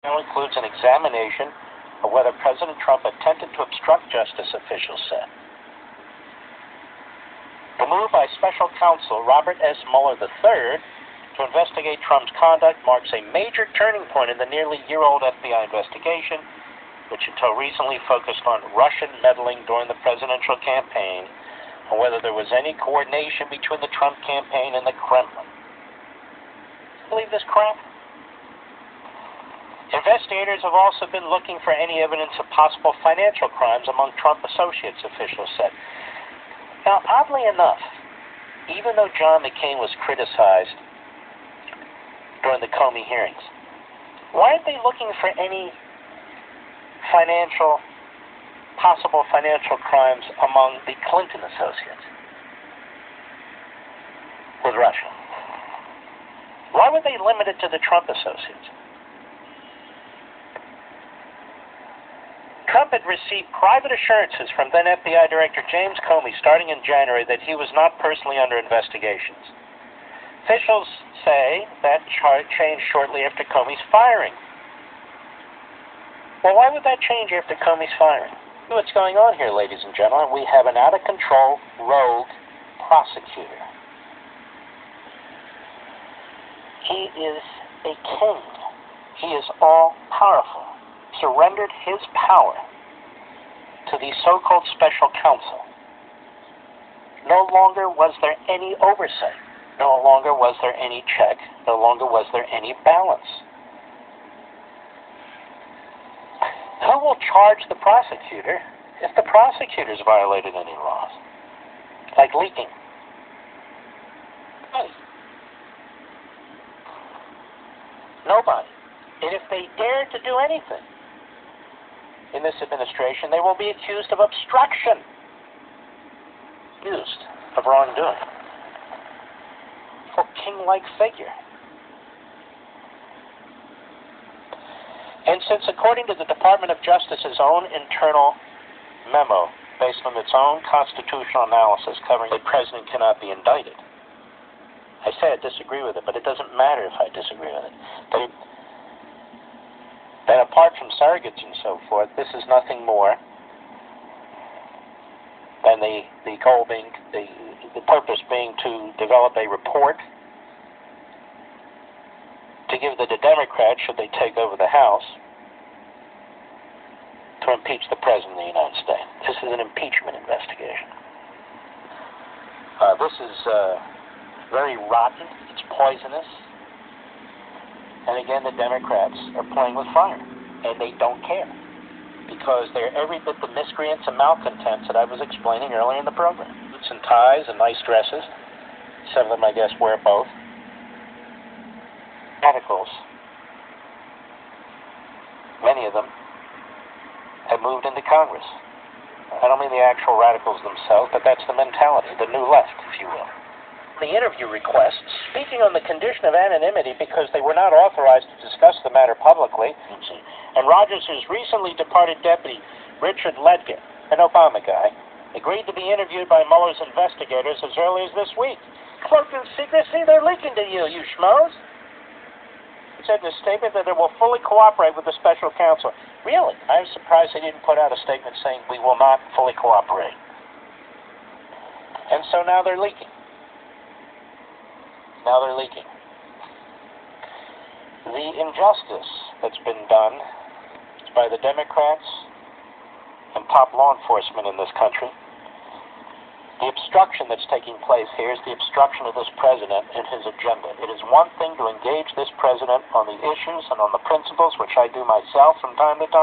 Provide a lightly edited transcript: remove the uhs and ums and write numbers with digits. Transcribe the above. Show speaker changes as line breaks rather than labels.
includes an examination of whether President Trump attempted to obstruct justice, officials said. The move by special counsel Robert S. Mueller III to investigate Trump's conduct marks a major turning point in the nearly year-old FBI investigation, which until recently focused on Russian meddling during the presidential campaign and whether there was any coordination between the Trump campaign and the Kremlin. Believe this crap? Investigators have also been looking for any evidence of possible financial crimes among Trump associates, officials said. Now, oddly enough, even though John McCain was criticized during the Comey hearings, why aren't they looking for any possible financial crimes among the Clinton associates with Russia? Why would they limit it to the Trump associates? Trump had received private assurances from then FBI Director James Comey starting in January that he was not personally under investigations. Officials say that changed shortly after Comey's firing. Well, why would that change after Comey's firing? What's going on here, ladies and gentlemen? We have an out-of-control, rogue prosecutor. He is a king. He is all-powerful. Surrendered his power to the so-called special counsel. No longer was there any oversight. No longer was there any check. No longer was there any balance. Who will charge the prosecutor if the prosecutor's violated any laws? Like leaking. Nobody. And if they dare to do anything in this administration, they will be accused of obstruction, accused of wrongdoing. For king-like figure. And since, according to the Department of Justice's own internal memo, based on its own constitutional analysis covering the president cannot be indicted, I say I disagree with it, but it doesn't matter if I disagree with it. That apart from surrogates and so forth, this is nothing more than the goal being, the purpose being to develop a report to give the Democrats, should they take over the House, to impeach the President of the United States. This is an impeachment investigation. This is very rotten. It's poisonous. And again, the Democrats are playing with fire, and they don't care, because they're every bit the miscreants and malcontents that I was explaining earlier in the program. Boots and ties and nice dresses. Some of them, I guess, wear both. Radicals, many of them, have moved into Congress. I don't mean the actual radicals themselves, but that's the mentality, the new left, if you will. The interview requests, speaking on the condition of anonymity because they were not authorized to discuss the matter publicly, and Rogers' recently departed deputy, Richard Ledger, an Obama guy, agreed to be interviewed by Mueller's investigators as early as this week. Cloaked in secrecy, they're leaking to you, you schmoes. He said in a statement that they will fully cooperate with the special counsel. Really? I'm surprised they didn't put out a statement saying we will not fully cooperate. And so now they're leaking. Now they're leaking. The injustice that's been done by the Democrats and top law enforcement in this country, the obstruction that's taking place here is the obstruction of this president and his agenda. It is one thing to engage this president on the issues and on the principles, which I do myself from time to time.